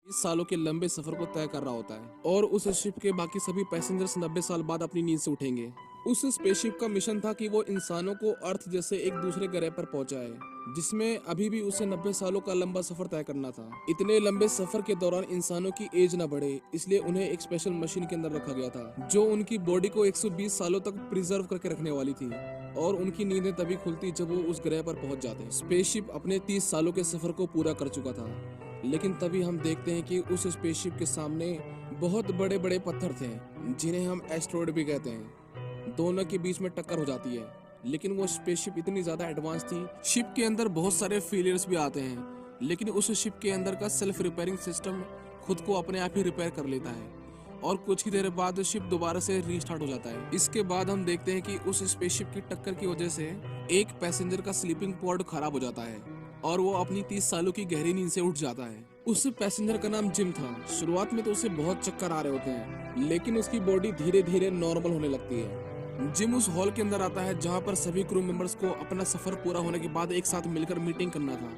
20 सालों के लंबे सफर को तय कर रहा होता है और उस शिप के बाकी सभी पैसेंजर्स 90 साल बाद अपनी नींद से उठेंगे। उस स्पेसशिप का मिशन था कि वो इंसानों को अर्थ जैसे एक दूसरे ग्रह पर पहुंचाए, जिसमें अभी भी उसे 90 सालों का लंबा सफर तय करना था। इतने लंबे सफर के दौरान इंसानों की एज न बढ़े, इसलिए उन्हें एक स्पेशल मशीन के अंदर रखा गया था जो उनकी बॉडी को 120 सालों तक प्रिजर्व करके रखने वाली थी और उनकी नींदें तभी खुलती जब वो उस ग्रह पर पहुंच जाते। स्पेसशिप अपने 30 सालों के सफर को पूरा कर चुका था, लेकिन तभी हम देखते हैं कि उस स्पेसशिप के सामने बहुत बड़े बड़े पत्थर थे जिन्हें हम एस्ट्रॉयड भी कहते हैं। दोनों के बीच में टक्कर हो जाती है, लेकिन वो स्पेसशिप इतनी ज्यादा एडवांस थी। शिप के अंदर बहुत सारे फेलियर्स भी आते हैं, लेकिन उस शिप के अंदर का सेल्फ रिपेयरिंग सिस्टम खुद को अपने आप ही रिपेयर कर लेता है और कुछ ही देर बाद शिप दोबारा से रीस्टार्ट हो जाता है। इसके बाद हम देखते हैं कि उस स्पेसशिप की टक्कर की वजह से एक पैसेंजर का स्लीपिंग पॉड खराब हो जाता है और वो अपनी 30 सालों की गहरी नींद से उठ जाता है। उस पैसेंजर का नाम जिम था। शुरुआत में तो उसे बहुत चक्कर आ रहे होते हैं, लेकिन उसकी बॉडी धीरे धीरे नॉर्मल होने लगती है। जिम उस हॉल के अंदर आता है जहां पर सभी क्रू मेंबर्स को अपना सफर पूरा होने के बाद एक साथ मिलकर मीटिंग करना था,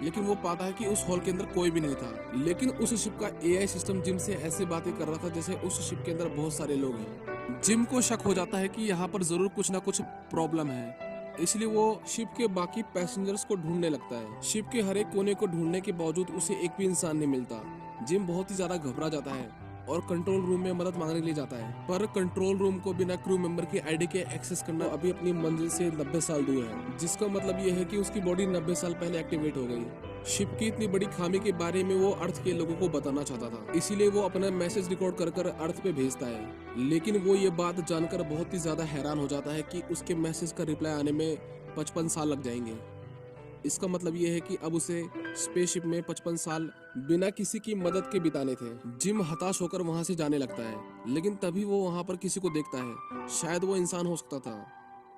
लेकिन वो पाता है कि उस हॉल के अंदर कोई भी नहीं था। लेकिन उस शिप का एआई सिस्टम जिम से ऐसी बातें कर रहा था जैसे उस शिप के अंदर बहुत सारे लोग हैं। जिम को शक हो जाता है कि यहाँ पर जरूर कुछ ना कुछ प्रॉब्लम है, इसलिए वो शिप के बाकी पैसेंजर्स को ढूंढने लगता है। शिप के हर एक कोने को ढूंढने के बावजूद उसे एक भी इंसान नहीं मिलता। जिम बहुत ही ज्यादा घबरा जाता है और कंट्रोल रूम में मदद मांगने के लिए जाता है, पर कंट्रोल रूम को बिना क्रू मेंबर की आईडी के एक्सेस करना अभी अपनी मंजिल से 90 साल दूर है, जिसका मतलब ये है कि उसकी बॉडी 90 साल पहले एक्टिवेट हो गई। शिप की इतनी बड़ी खामी के बारे में वो अर्थ के लोगों को बताना चाहता था, इसीलिए वो अपना मैसेज रिकॉर्ड कर कर अर्थ पे भेजता है। लेकिन वो ये बात जानकर बहुत ही ज्यादा हैरान हो जाता है कि उसके मैसेज का रिप्लाई आने में 55 साल लग जाएंगे। इसका मतलब ये है कि अब उसे स्पेसशिप में 55 साल बिना किसी की मदद के बिताने थे। जिम हताश होकर वहां से जाने लगता है, लेकिन तभी वो वहां पर किसी को देखता है। शायद वो इंसान हो सकता था,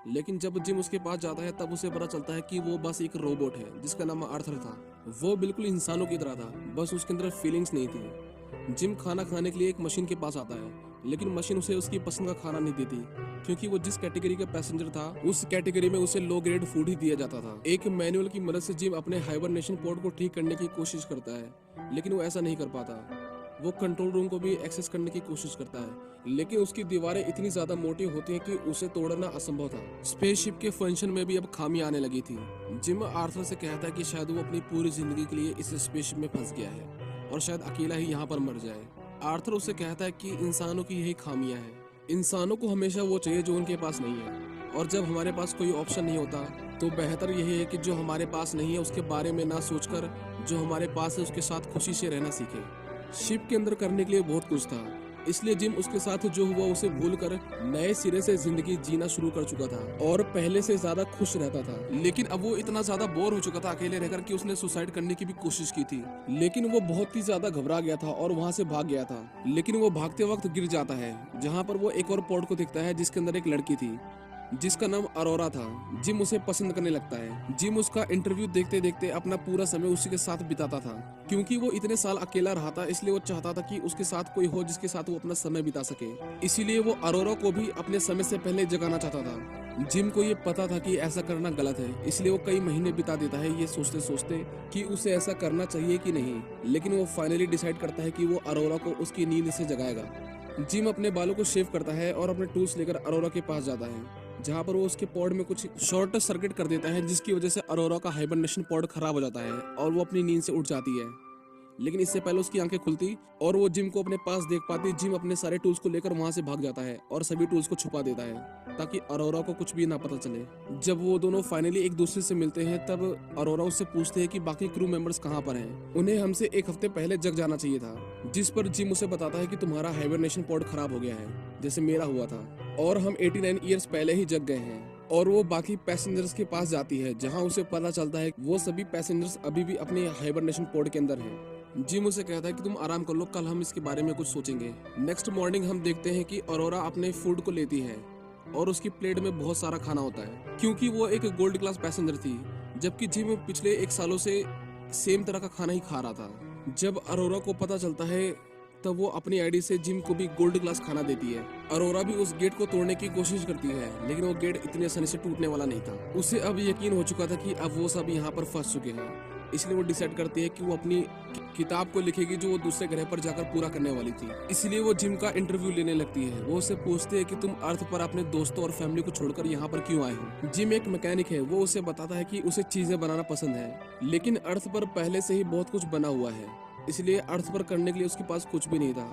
लेकिन जब जिम उसके पास जाता है तब उसे पता चलता है कि वो बस एक रोबोट है जिसका नाम आर्थर था। वो बिल्कुल इंसानों की तरह था, बस उसके अंदर फीलिंग्स नहीं थी। जिम खाना खाने के लिए एक मशीन के पास आता है, लेकिन मशीन उसे उसकी पसंद का खाना नहीं देती, क्योंकि वो जिस कैटेगरी का पैसेंजर था उस कैटेगरी में उसे लो ग्रेड फूड ही दिया जाता था। एक मैनुअल की मदद से जिम अपने हाइबरनेशन पोर्ट को ठीक करने की कोशिश करता है, लेकिन वो ऐसा नहीं कर पाता। वो कंट्रोल रूम को भी एक्सेस करने की कोशिश करता है, लेकिन उसकी दीवारें इतनी ज्यादा मोटी होती हैं कि उसे तोड़ना असंभव था। स्पेसशिप के फंक्शन में भी अब खामी आने लगी थी। जिम आर्थर से कहता है कि शायद वो अपनी पूरी जिंदगी के लिए इस स्पेसशिप में फंस गया है और शायद अकेला ही यहाँ पर मर जाए। आर्थर उसे कहता है कि इंसानों की यही खामियां हैं, इंसानों को हमेशा वो चाहिए जो उनके पास नहीं है, और जब हमारे पास कोई ऑप्शन नहीं होता तो बेहतर यही है कि जो हमारे पास नहीं है उसके बारे में ना सोचकर जो हमारे पास है उसके साथ खुशी से रहना सीखे। शिप के अंदर करने के लिए बहुत कुछ था, इसलिए जिम उसके साथ जो हुआ उसे भूलकर नए सिरे से जिंदगी जीना शुरू कर चुका था और पहले से ज्यादा खुश रहता था। लेकिन अब वो इतना ज्यादा बोर हो चुका था अकेले रहकर कि उसने सुसाइड करने की भी कोशिश की थी, लेकिन वो बहुत ही ज्यादा घबरा गया था और वहाँ से भाग गया था। लेकिन वो भागते वक्त गिर जाता है, जहाँ पर वो एक और पॉड को दिखता है जिसके अंदर एक लड़की थी जिसका नाम अरोरा था। जिम उसे पसंद करने लगता है। जिम उसका इंटरव्यू देखते देखते अपना पूरा समय उसी के साथ बिताता था, क्योंकि वो इतने साल अकेला रहा था, इसलिए वो चाहता था कि उसके साथ कोई हो जिसके साथ वो अपना समय बिता सके। इसीलिए वो अरोरा को भी अपने समय से पहले जगाना चाहता था। जिम को ये पता था कि ऐसा करना गलत है, इसलिए वो कई महीने बिता देता है ये सोचते सोचते कि उसे ऐसा करना चाहिए कि नहीं। लेकिन वो फाइनली डिसाइड करता है कि वो अरोरा को उसकी नींद से जगाएगा। जिम अपने बालों को शेव करता है और अपने टूल्स लेकर अरोरा के पास जाता है, जहाँ पर वो उसके पॉड में कुछ शॉर्ट सर्किट कर देता है, जिसकी वजह से अरोरा का हाइबरनेशन पॉड खराब हो जाता है और वो अपनी नींद से उठ जाती है। लेकिन इससे पहले उसकी आंखें खुलती और वो जिम को अपने पास देख पाती। जिम अपने सारे टूल्स को लेकर वहां से भाग जाता है और सभी टूल्स को छुपा देता है ताकि अरोरा को कुछ भी ना पता चले। जब वो दोनों फाइनली एक दूसरे से मिलते हैं तब अरोरा उससे पूछते हैं कि बाकी क्रू मेंबर्स कहाँ पर हैं। उन्हें हमसे एक हफ्ते पहले जग जाना चाहिए था, जिस पर जिम उसे बताता है कि तुम्हारा हाइबरनेशन पॉड खराब हो गया है जैसे मेरा हुआ था, और हम 89 ईयर्स पहले ही जग गए हैं। और वो बाकी पैसेंजर्स के पास जाती है, जहां उसे पता चलता है वो सभी पैसेंजर्स अभी भी अपने हाइबरनेशन पॉड के अंदर हैं। जिम उसे कहता है कि तुम आराम कर लो, कल हम इसके बारे में कुछ सोचेंगे। नेक्स्ट मॉर्निंग हम देखते हैं कि अरोरा अपने फूड को लेती है और उसकी प्लेट में बहुत सारा खाना होता है, क्योंकि वो एक गोल्ड क्लास पैसेंजर थी, जबकि जिम पिछले 1 सालों से सेम तरह का खाना ही खा रहा था। जब अरोरा को पता चलता है तब वो अपनी आईडी से जिम को भी गोल्ड क्लास खाना देती है। अरोरा भी उस गेट को तोड़ने की कोशिश करती है, लेकिन वो गेट इतनी आसानी से टूटने वाला नहीं था। उसे अब यकीन हो चुका था कि अब वो सब यहाँ पर फंस चुके हैं इसलिए वो डिसाइड करती है कि वो अपनी किताब को लिखेगी जो वो दूसरे ग्रह पर जाकर पूरा करने वाली थी। इसलिए वो जिम का इंटरव्यू लेने लगती है। वो उससे पूछती है कि तुम अर्थ पर अपने दोस्तों और फैमिली को छोड़कर यहाँ पर क्यों आए हो। जिम एक मैकेनिक है। वो उसे बताता है कि उसे चीजें बनाना पसंद है, लेकिन अर्थ पर पहले से ही बहुत कुछ बना हुआ है, इसलिए अर्थ पर करने के लिए उसके पास कुछ भी नहीं था।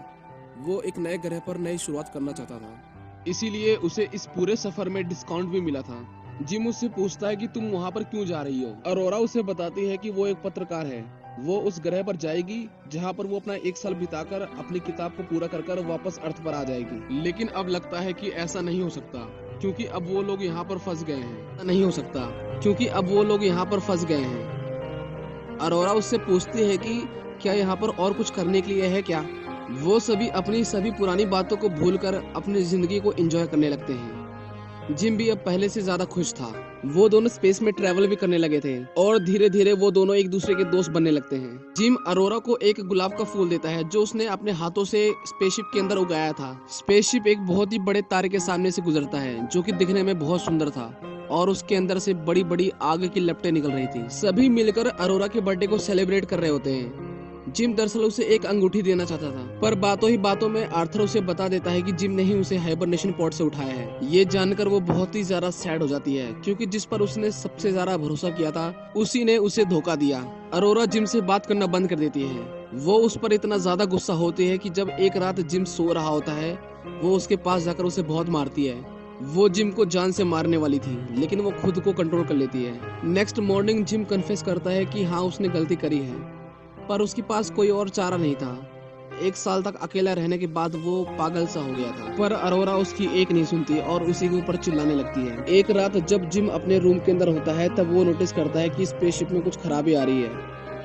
वो एक नए ग्रह पर नई शुरुआत करना चाहता था, इसीलिए उसे इस पूरे सफर में डिस्काउंट भी मिला था। जिम उससे पूछता है कि तुम वहाँ पर क्यों जा रही हो। अरोरा उसे बताती है कि वो एक पत्रकार है। वो उस ग्रह पर जाएगी जहाँ पर वो अपना 1 साल बिताकर अपनी किताब को पूरा कर वापस अर्थ पर आ जाएगी। लेकिन अब लगता है कि ऐसा नहीं हो सकता, क्योंकि अब वो लोग यहाँ पर फंस गए हैं। नहीं हो सकता क्योंकि अब वो लोग यहाँ पर फंस गए हैं। अरोरा उससे पूछती है कि क्या यहाँ पर और कुछ करने के लिए है क्या। वो सभी अपनी सभी पुरानी बातों को भूलकर अपनी जिंदगी को एंजॉय करने लगते हैं। जिम भी अब पहले से ज्यादा खुश था। वो दोनों स्पेस में ट्रैवल भी करने लगे थे और धीरे धीरे वो दोनों एक दूसरे के दोस्त बनने लगते हैं। जिम अरोरा को एक गुलाब का फूल देता है जो उसने अपने हाथों से स्पेसशिप के अंदर उगाया था। स्पेसशिप एक बहुत ही बड़े तारे के सामने से गुजरता है जो कि दिखने में बहुत सुंदर था और उसके अंदर से बड़ी बड़ी आग की लपटें निकल रही थी। सभी मिलकर अरोरा के बर्थडे को सेलिब्रेट कर रहे होते हैं। जिम दरअसल उसे एक अंगूठी देना चाहता था, पर बातों ही बातों में आर्थर उसे बता देता है कि जिम ने ही उसे हाइबरनेशन पॉड से उठाया है। ये जानकर वो बहुत ही ज्यादा सैड हो जाती है, क्योंकि जिस पर उसने सबसे ज्यादा भरोसा किया था उसी ने उसे धोखा दिया। अरोरा जिम से बात करना बंद कर देती है। वो उस पर इतना ज्यादा गुस्सा होती है कि जब एक रात जिम सो रहा होता है वो उसके पास जाकर उसे बहुत मारती है। वो जिम को जान से मारने वाली थी, लेकिन वो खुद को कंट्रोल कर लेती है। नेक्स्ट मॉर्निंग जिम कन्फेस करता है कि हाँ उसने गलती करी है, पर उसके पास कोई और चारा नहीं था। 1 साल तक अकेला रहने के बाद वो पागल सा हो गया था, पर अरोरा उसकी एक नहीं सुनती और उसी के ऊपर चिल्लाने लगती है। एक रात जब जिम अपने रूम के अंदर होता है तब वो नोटिस करता है कि स्पेसशिप में कुछ खराबी आ रही है,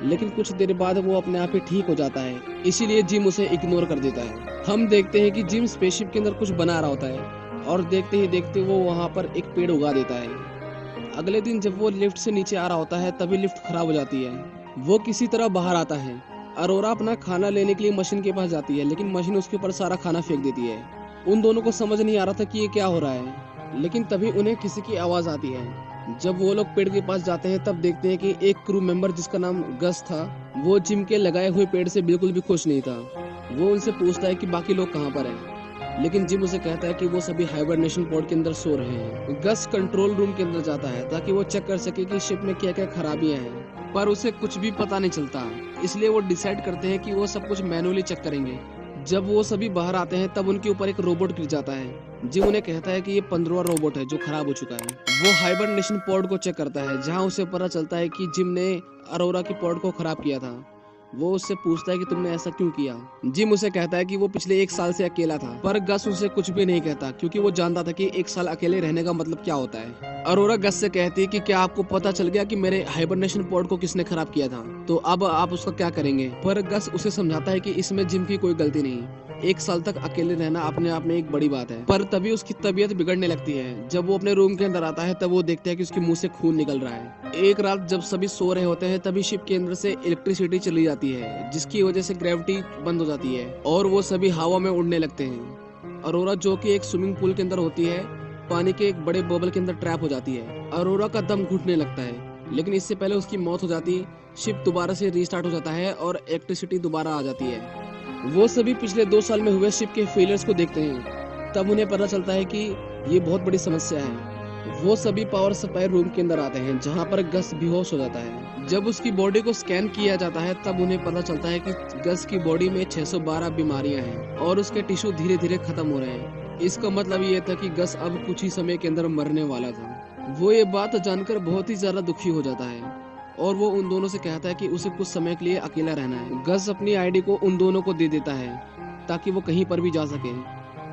लेकिन कुछ देर बाद वो अपने आप ही ठीक हो जाता है। इसीलिए जिम उसे इग्नोर कर देता है। हम देखते हैं कि जिम स्पेसशिप के अंदर कुछ बना रहा होता है और देखते ही देखते वो वहाँ पर एक पेड़ उगा देता है। अगले दिन जब वो लिफ्ट से नीचे आ रहा होता है तभी लिफ्ट खराब हो जाती है। वो किसी तरह बाहर आता है। अरोरा अपना खाना लेने के लिए मशीन के पास जाती है, लेकिन मशीन उसके ऊपर सारा खाना फेंक देती है। उन दोनों को समझ नहीं आ रहा था कि ये क्या हो रहा है, लेकिन तभी उन्हें किसी की आवाज आती है। जब वो लोग पेड़ के पास जाते हैं तब देखते हैं कि एक क्रू मेंबर जिसका नाम गस था वो जिम के लगाए हुए पेड़ से बिल्कुल भी खुश नहीं था। वो उनसे पूछता है कि बाकी लोग कहाँ पर हैं, लेकिन जिम उसे कहता है कि वो सभी हाइबरनेशन पॉड के अंदर सो रहे हैं। गस कंट्रोल रूम के अंदर जाता है ताकि वो चेक कर सके कि शिप में क्या क्या खराबियां हैं, पर उसे कुछ भी पता नहीं चलता। इसलिए वो डिसाइड करते हैं कि वो सब कुछ मैनुअली चेक करेंगे। जब वो सभी बाहर आते हैं तब उनके ऊपर एक रोबोट गिर जाता है। जिम उन्हें कहता है कि ये 15वां रोबोट है जो खराब हो चुका है। वो हाइबरनेशन पॉड को चेक करता है, जहाँ उसे पता चलता है कि जिम ने अरोरा की पॉड को खराब किया था। वो उससे पूछता है कि तुमने ऐसा क्यों किया। जिम उसे कहता है कि वो पिछले 1 साल से अकेला था, पर गस उसे कुछ भी नहीं कहता क्योंकि वो जानता था कि 1 साल अकेले रहने का मतलब क्या होता है। अरोरा गस से कहती है कि क्या आपको पता चल गया कि मेरे हाइबरनेशन पॉड को किसने खराब किया था, तो अब आप उसका क्या करेंगे। पर गस उसे समझाता है कि इसमें जिम की कोई गलती नहीं, 1 साल तक अकेले रहना अपने आप में एक बड़ी बात है। पर तभी उसकी तबीयत बिगड़ने लगती है। जब वो अपने रूम के अंदर आता है तब वो देखता है कि उसके मुंह से खून निकल रहा है। एक रात जब सभी सो रहे होते हैं तभी शिप के अंदर से इलेक्ट्रिसिटी चली जाती है, जिसकी वजह से ग्रेविटी बंद हो जाती है और वो सभी हवा में उड़ने लगते हैं। अरोरा जो कि एक स्विमिंग पूल के अंदर होती है, पानी के एक बड़े बबल के अंदर ट्रैप हो जाती है। अरोरा का दम घुटने लगता है, लेकिन इससे पहले उसकी मौत हो जाती। शिप दोबारा से रीस्टार्ट हो जाता है और इलेक्ट्रिसिटी दोबारा आ जाती है। वो सभी पिछले 2 साल में हुए शिप के फेलियर्स को देखते हैं। तब उन्हें पता चलता है कि ये बहुत बड़ी समस्या है। वो सभी पावर सप्लाई रूम के अंदर आते हैं, जहाँ पर गस बेहोश हो जाता है। जब उसकी बॉडी को स्कैन किया जाता है तब उन्हें पता चलता है कि गस की बॉडी में 612 बीमारियां हैं और उसके टिश्यू धीरे धीरे खत्म हो रहे हैं। इसका मतलब ये था कि गस अब कुछ ही समय के अंदर मरने वाला था। वो ये बात जानकर बहुत ही ज्यादा दुखी हो जाता है और वो उन दोनों से कहता है कि उसे कुछ समय के लिए अकेला रहना है। गस अपनी आईडी को उन दोनों को दे देता है ताकि वो कहीं पर भी जा सके।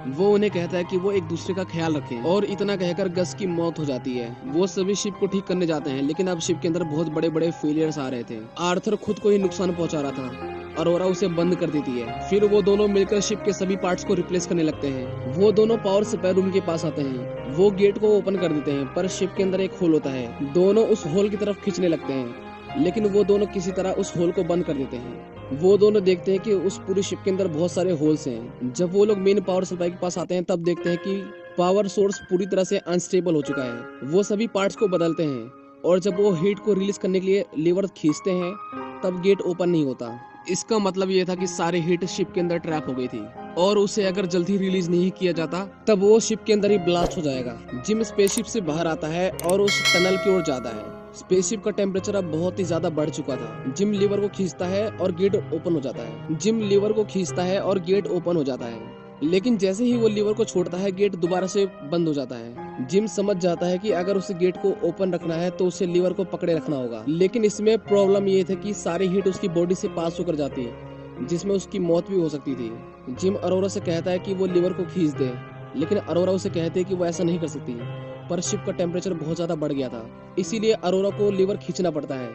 वो उन्हें कहता है कि वो एक दूसरे का ख्याल रखें और इतना कहकर गस की मौत हो जाती है। वो सभी शिप को ठीक करने जाते हैं, लेकिन अब शिप के अंदर बहुत बड़े बड़े फेलियर्स आ रहे थे। आर्थर खुद को ही नुकसान पहुंचा रहा था। अरोरा उसे बंद कर देती है। फिर वो दोनों मिलकर शिप के सभी पार्ट्स को रिप्लेस करने लगते हैं। वो दोनों पावर सप्लाई रूम के पास आते हैं। वो गेट को ओपन कर देते हैं, पर शिप के अंदर एक होल होता है। दोनों उस होल की तरफ खींचने लगते हैं, लेकिन वो दोनों किसी तरह उस होल को बंद कर देते हैं। वो दोनों देखते हैं कि उस पूरी शिप के अंदर बहुत सारे होल्स हैं। जब वो लोग मेन पावर सप्लाई के पास आते हैं तब देखते हैं कि पावर सोर्स पूरी तरह से अनस्टेबल हो चुका है। वो सभी पार्ट्स को बदलते हैं और जब वो हीट को रिलीज करने के लिए लीवर खींचते हैं तब गेट ओपन नहीं होता। इसका मतलब ये था कि सारी हीट शिप के अंदर ट्रैप हो गई थी और उसे अगर जल्दी रिलीज नहीं किया जाता तब वो शिप के अंदर ही ब्लास्ट हो जाएगा। जिम स्पेसशिप से बाहर आता है और उस टनल की ओर जाता है। स्पेसशिप का टेम्परेचर अब बहुत ही ज्यादा बढ़ चुका था। जिम लीवर को खींचता है और गेट ओपन हो जाता है। जिम लीवर को खींचता है और गेट ओपन हो जाता है, लेकिन जैसे ही वो लीवर को छोड़ता है गेट दोबारा से बंद हो जाता है। जिम समझ जाता है कि अगर उसे गेट को ओपन रखना है तो उसे लीवर को पकड़े रखना होगा, लेकिन इसमें प्रॉब्लम ये थी कि सारी हीट उसकी बॉडी से पास होकर जाती है जिसमें उसकी मौत भी हो सकती थी। जिम अरोरा से कहता है कि वो लीवर को खींच दे, लेकिन अरोरा उसे कहते है कि वो ऐसा नहीं कर सकती, पर शिप का टेम्परेचर बहुत ज्यादा बढ़ गया था, इसीलिए अरोरा को लीवर खींचना पड़ता है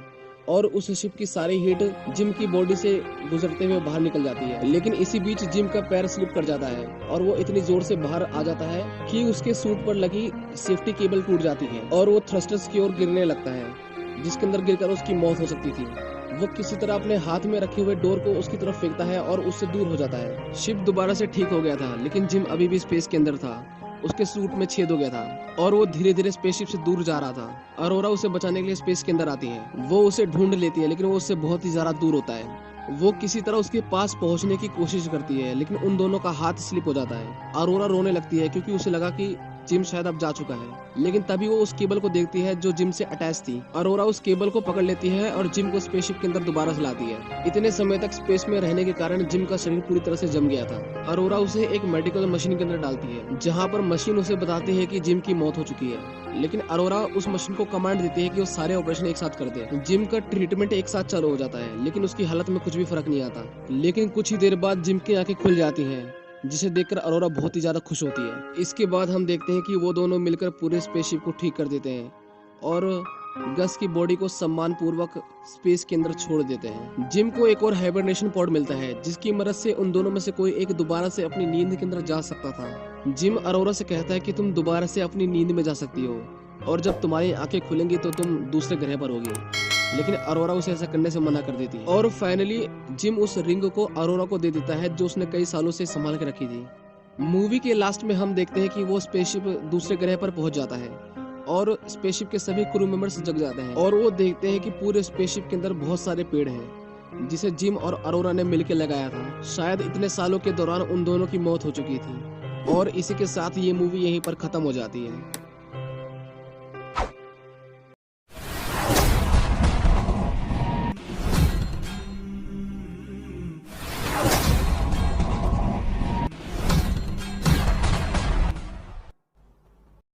और उस शिप की सारी हीट जिम की बॉडी से गुजरते हुए बाहर निकल जाती है। लेकिन इसी बीच जिम का पैर स्लिप कर जाता है और वो इतनी जोर से बाहर आ जाता है कि उसके सूट पर लगी सेफ्टी केबल टूट जाती है और वो थ्रस्टर्स की ओर गिरने लगता है, जिसके अंदर गिरकर उसकी मौत हो सकती थी। वो किसी तरह अपने हाथ में रखे हुए डोर को उसकी तरफ फेंकता है और उससे दूर हो जाता है। शिप दोबारा से ठीक हो गया था, लेकिन जिम अभी भी स्पेस के अंदर था। उसके सूट में छेद हो गया था और वो धीरे धीरे स्पेसशिप से दूर जा रहा था। अरोरा उसे बचाने के लिए स्पेस के अंदर आती है। वो उसे ढूंढ लेती है, लेकिन वो उससे बहुत ही ज्यादा दूर होता है। वो किसी तरह उसके पास पहुंचने की कोशिश करती है, लेकिन उन दोनों का हाथ स्लिप हो जाता है। अरोरा रोने लगती है क्योंकि उसे लगा कि जिम शायद अब जा चुका है, लेकिन तभी वो उस केबल को देखती है जो जिम से अटैच थी। अरोरा उस केबल को पकड़ लेती है और जिम को स्पेसशिप के अंदर दोबारा से लाती है। इतने समय तक स्पेस में रहने के कारण जिम का शरीर पूरी तरह से जम गया था। अरोरा उसे एक मेडिकल मशीन के अंदर डालती है, जहाँ पर मशीन उसे बताती है कि जिम की मौत हो चुकी है, लेकिन अरोरा उस मशीन को कमांड देती है कि वो सारे ऑपरेशन एक साथ कर दे। जिम का ट्रीटमेंट एक साथ चालू हो जाता है, लेकिन उसकी हालत में कुछ भी फर्क नहीं आता। लेकिन कुछ ही देर बाद जिम की आंखें खुल जाती हैं, जिसे देखकर अरोरा बहुत ही ज्यादा खुश होती है। इसके बाद हम देखते हैं कि वो दोनों मिलकर पूरे स्पेसशिप को ठीक कर देते हैं और गस की बॉडी को सम्मान पूर्वक स्पेस के अंदर छोड़ देते हैं। जिम को एक और हाइबरनेशन पॉड मिलता है, जिसकी मदद से उन दोनों में से कोई एक दोबारा से अपनी नींद के अंदर जा सकता था। जिम अरोरा से कहता है कि तुम दोबारा से अपनी नींद में जा सकती हो और जब तुम्हारी आंखें खुलेंगी तो तुम दूसरे ग्रह पर होगी, लेकिन अरोरा उसे ऐसा करने से मना कर देती है। और फाइनली जिम उस रिंग को अरोरा को दे देता है जो उसने कई सालों से संभाल के रखी थी। मूवी के लास्ट में हम देखते हैं कि वो स्पेसशिप दूसरे ग्रह पर पहुंच जाता है और स्पेसशिप के सभी क्रू मेंबर्स जग जाते हैं और वो देखते हैं कि पूरे स्पेसशिप के अंदर बहुत सारे पेड़ हैं जिसे जिम और अरोरा ने मिलकर लगाया था। शायद इतने सालों के दौरान उन दोनों की मौत हो चुकी थी और इसी के साथ ये मूवी यहीं पर खत्म हो जाती है।